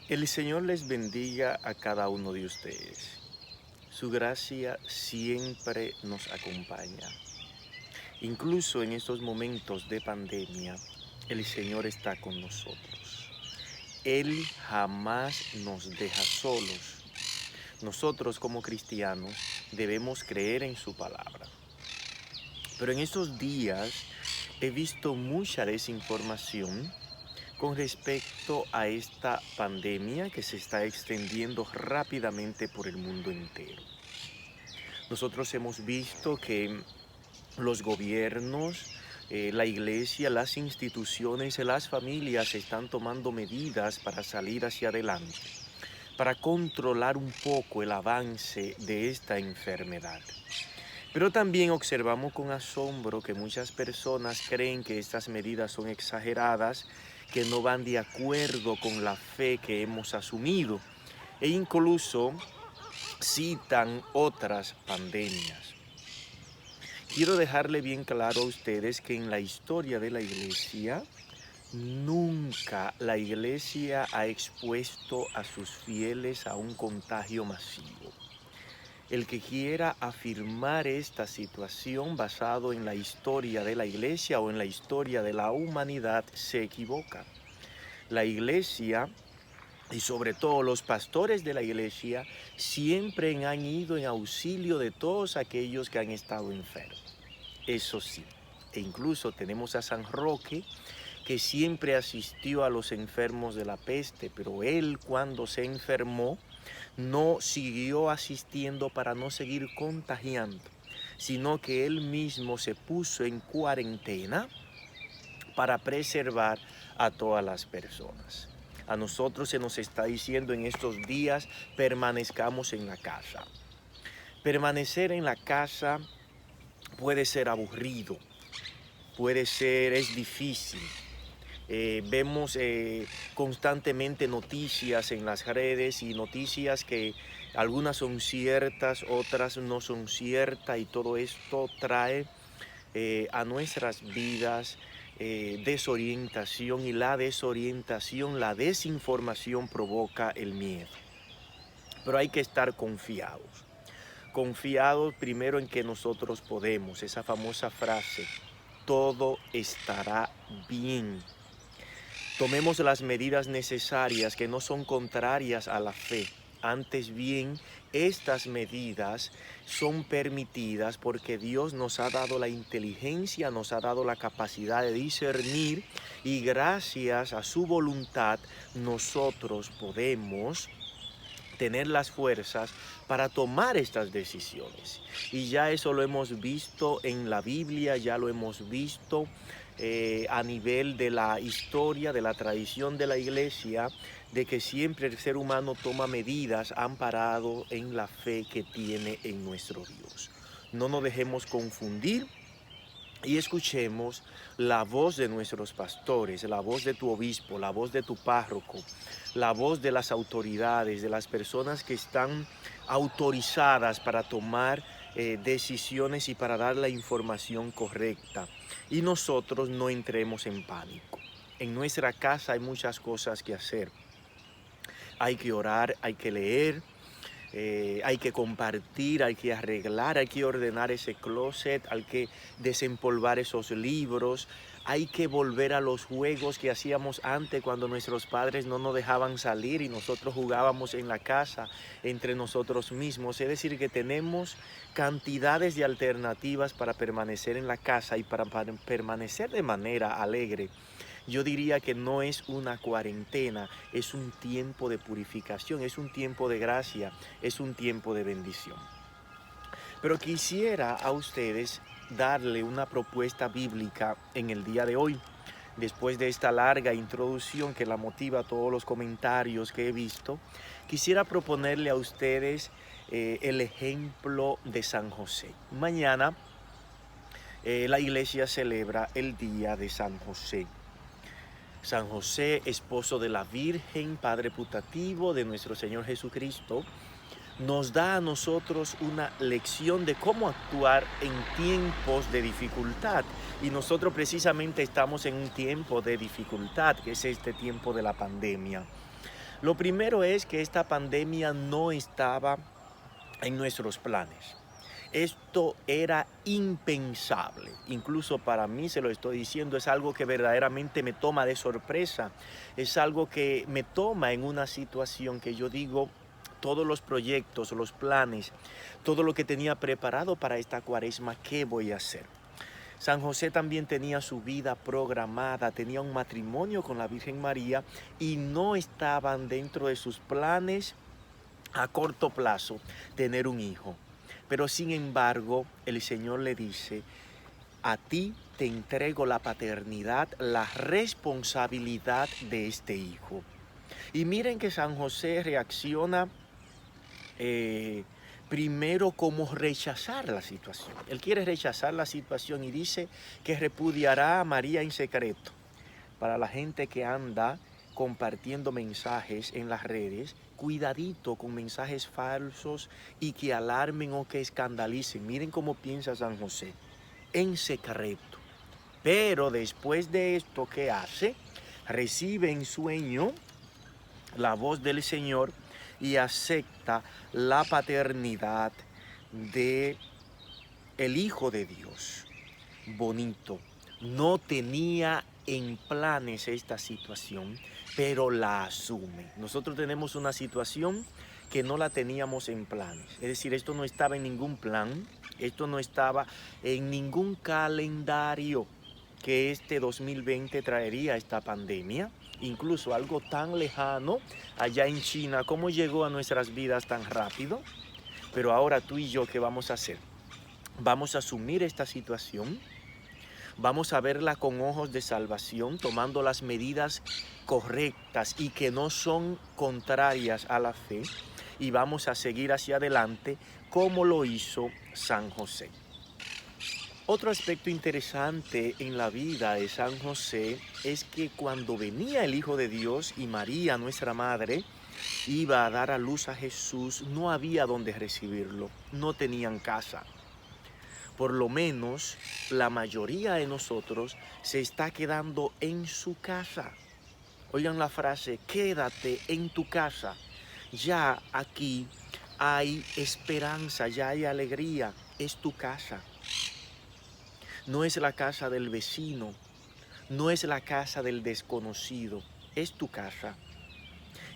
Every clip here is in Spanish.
El Señor les bendiga a cada uno de ustedes. Su gracia siempre nos acompaña. Incluso en estos momentos de pandemia, el Señor está con nosotros. Él jamás nos deja solos. Nosotros como cristianos debemos creer en su palabra. Pero en estos días he visto mucha desinformación con respecto a esta pandemia que se está extendiendo rápidamente por el mundo entero. Nosotros hemos visto que los gobiernos, la iglesia, las instituciones, las familias están tomando medidas para salir hacia adelante, para controlar un poco el avance de esta enfermedad. Pero también observamos con asombro que muchas personas creen que estas medidas son exageradas, que no van de acuerdo con la fe que hemos asumido e incluso citan otras pandemias. Quiero dejarle bien claro a ustedes que en la historia de la iglesia, nunca la iglesia ha expuesto a sus fieles a un contagio masivo. El que quiera afirmar esta situación basado en la historia de la iglesia o en la historia de la humanidad se equivoca. La iglesia y sobre todo los pastores de la iglesia siempre han ido en auxilio de todos aquellos que han estado enfermos. Eso sí, e incluso tenemos a San Roque, que siempre asistió a los enfermos de la peste, pero él cuando se enfermó no siguió asistiendo para no seguir contagiando, sino que él mismo se puso en cuarentena para preservar a todas las personas. A nosotros se nos está diciendo en estos días, permanezcamos en la casa. Permanecer en la casa puede ser aburrido, es difícil. Vemos constantemente noticias en las redes y noticias que algunas son ciertas, otras no son ciertas, y todo esto trae a nuestras vidas desorientación, y la desorientación, la desinformación provoca el miedo. Pero hay que estar confiados primero en que nosotros podemos, esa famosa frase, todo estará bien. Tomemos las medidas necesarias que no son contrarias a la fe. Antes bien, estas medidas son permitidas porque Dios nos ha dado la inteligencia, nos ha dado la capacidad de discernir, y gracias a su voluntad nosotros podemos tener las fuerzas para tomar estas decisiones. Y ya eso lo hemos visto en la Biblia, ya lo hemos visto a nivel de la historia, de la tradición de la iglesia, de que siempre el ser humano toma medidas amparado en la fe que tiene en nuestro Dios. No nos dejemos confundir y escuchemos la voz de nuestros pastores, la voz de tu obispo, la voz de tu párroco, la voz de las autoridades, de las personas que están autorizadas para tomar decisiones y para dar la información correcta. Y nosotros no entremos en pánico. En nuestra casa hay muchas cosas que hacer. Hay que orar, hay que leer, hay que compartir, hay que arreglar, hay que ordenar ese closet, hay que desempolvar esos libros, hay que volver a los juegos que hacíamos antes cuando nuestros padres no nos dejaban salir y nosotros jugábamos en la casa entre nosotros mismos. Es decir, que tenemos cantidades de alternativas para permanecer en la casa y para permanecer de manera alegre. Yo diría que no es una cuarentena, es un tiempo de purificación, es un tiempo de gracia, es un tiempo de bendición. Pero quisiera a ustedes darle una propuesta bíblica en el día de hoy. Después de esta larga introducción que la motiva a todos los comentarios que he visto, quisiera proponerle a ustedes el ejemplo de San José. Mañana la iglesia celebra el día de San José. San José, esposo de la Virgen, padre putativo de nuestro Señor Jesucristo, nos da a nosotros una lección de cómo actuar en tiempos de dificultad. Y nosotros precisamente estamos en un tiempo de dificultad, que es este tiempo de la pandemia. Lo primero es que esta pandemia no estaba en nuestros planes. Esto era impensable, incluso para mí, se lo estoy diciendo, es algo que verdaderamente me toma de sorpresa, es algo que me toma en una situación que yo digo, todos los proyectos, los planes, todo lo que tenía preparado para esta cuaresma, ¿qué voy a hacer? San José también tenía su vida programada, tenía un matrimonio con la Virgen María y no estaban dentro de sus planes a corto plazo tener un hijo. Pero sin embargo, el Señor le dice, a ti te entrego la paternidad, la responsabilidad de este hijo. Y miren que San José reacciona primero como rechazar la situación. Él quiere rechazar la situación y dice que repudiará a María en secreto. Para la gente que anda compartiendo mensajes en las redes, cuidadito con mensajes falsos y que alarmen o que escandalicen. Miren cómo piensa San José, en secreto. Pero después de esto, ¿qué hace? Recibe en sueño la voz del Señor y acepta la paternidad de el Hijo de Dios. Bonito. No tenía en planes esta situación, pero la asume. Nosotros tenemos una situación que no la teníamos en planes. Es decir, esto no estaba en ningún plan, esto no estaba en ningún calendario que este 2020 traería esta pandemia. Incluso algo tan lejano allá en China, ¿cómo llegó a nuestras vidas tan rápido? Pero ahora tú y yo, ¿qué vamos a hacer? Vamos a asumir esta situación. Vamos a verla con ojos de salvación, tomando las medidas correctas y que no son contrarias a la fe. Y vamos a seguir hacia adelante como lo hizo San José. Otro aspecto interesante en la vida de San José es que cuando venía el Hijo de Dios y María, nuestra madre, iba a dar a luz a Jesús, no había donde recibirlo, no tenían casa. Por lo menos la mayoría de nosotros se está quedando en su casa. Oigan la frase, quédate en tu casa. Ya aquí hay esperanza, ya hay alegría, es tu casa. No es la casa del vecino, no es la casa del desconocido, es tu casa.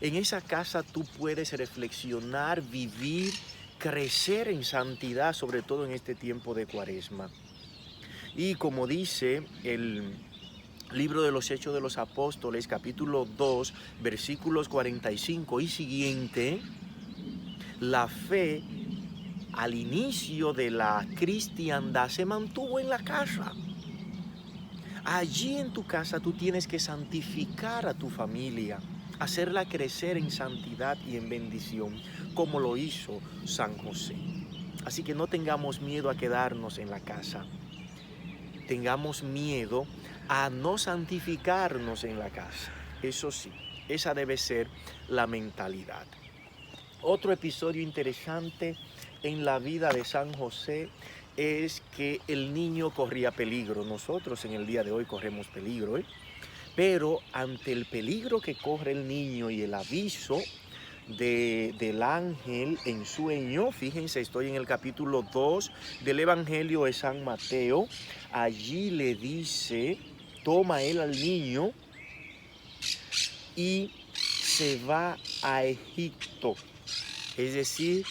En esa casa tú puedes reflexionar, vivir, crecer en santidad, sobre todo en este tiempo de Cuaresma. Y como dice el libro de los Hechos de los Apóstoles, capítulo 2, versículos 45 y siguiente, la fe al inicio de la cristiandad se mantuvo en la casa. Allí en tu casa tú tienes que santificar a tu familia, hacerla crecer en santidad y en bendición, como lo hizo San José. Así que no tengamos miedo a quedarnos en la casa. Tengamos miedo a no santificarnos en la casa. Eso sí, esa debe ser la mentalidad. Otro episodio interesante en la vida de San José es que el niño corría peligro. Nosotros en el día de hoy corremos peligro, pero ante el peligro que corre el niño y el aviso del ángel en sueño, fíjense, estoy en el capítulo 2 del Evangelio de San Mateo, allí le dice, toma él al niño y se va a Egipto. Es decir,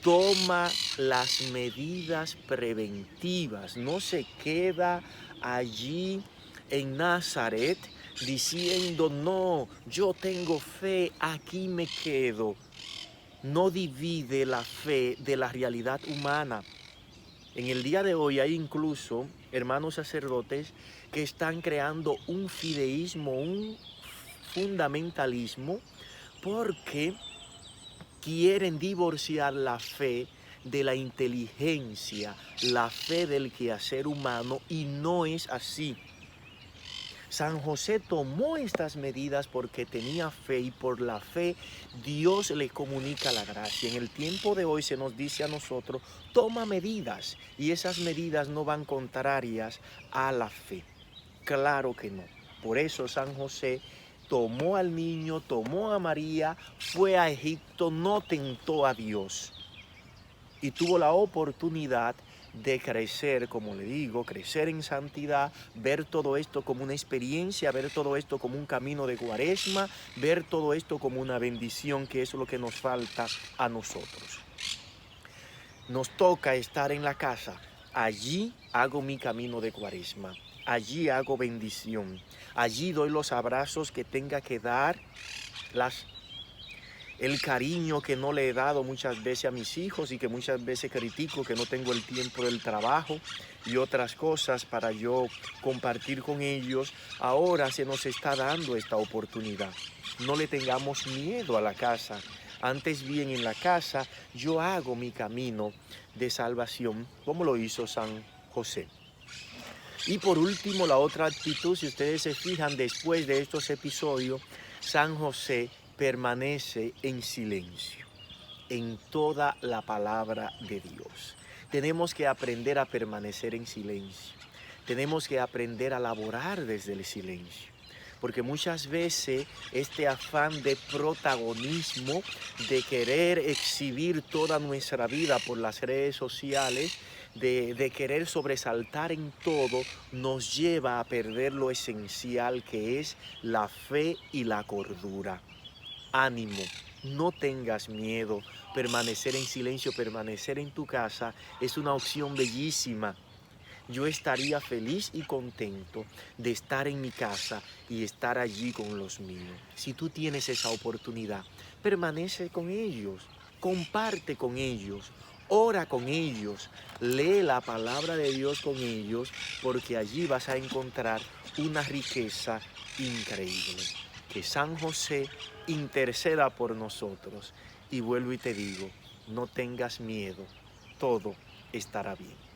toma las medidas preventivas, no se queda allí en Nazaret diciendo, no, yo tengo fe, aquí me quedo. No divide la fe de la realidad humana. En el día de hoy hay incluso hermanos sacerdotes que están creando un fideísmo, un fundamentalismo, porque quieren divorciar la fe de la inteligencia, la fe del quehacer humano, y no es así. San José tomó estas medidas porque tenía fe y por la fe Dios le comunica la gracia. En el tiempo de hoy se nos dice a nosotros, toma medidas, y esas medidas no van contrarias a la fe. Claro que no. Por eso San José tomó al niño, tomó a María, fue a Egipto, no tentó a Dios y tuvo la oportunidad de crecer, como le digo, crecer en santidad, ver todo esto como una experiencia, ver todo esto como un camino de Cuaresma, ver todo esto como una bendición, que es lo que nos falta a nosotros. Nos toca estar en la casa. Allí hago mi camino de Cuaresma. Allí hago bendición. Allí doy los abrazos que tenga que dar, el cariño que no le he dado muchas veces a mis hijos y que muchas veces critico que no tengo el tiempo del trabajo y otras cosas para yo compartir con ellos. Ahora se nos está dando esta oportunidad. No le tengamos miedo a la casa. Antes bien, en la casa yo hago mi camino de salvación, como lo hizo San José. Y por último, la otra actitud, si ustedes se fijan, después de estos episodios, San José permanece en silencio en toda la palabra de Dios. Tenemos que aprender a permanecer en silencio. Tenemos que aprender a laborar desde el silencio. Porque muchas veces este afán de protagonismo, de querer exhibir toda nuestra vida por las redes sociales, de querer sobresaltar en todo, nos lleva a perder lo esencial, que es la fe y la cordura. Ánimo, no tengas miedo. Permanecer en silencio, permanecer en tu casa es una opción bellísima. Yo estaría feliz y contento de estar en mi casa y estar allí con los míos. Si tú tienes esa oportunidad, permanece con ellos, comparte con ellos, ora con ellos, lee la palabra de Dios con ellos, porque allí vas a encontrar una riqueza increíble. Que San José interceda por nosotros. Y vuelvo y te digo, no tengas miedo, todo estará bien.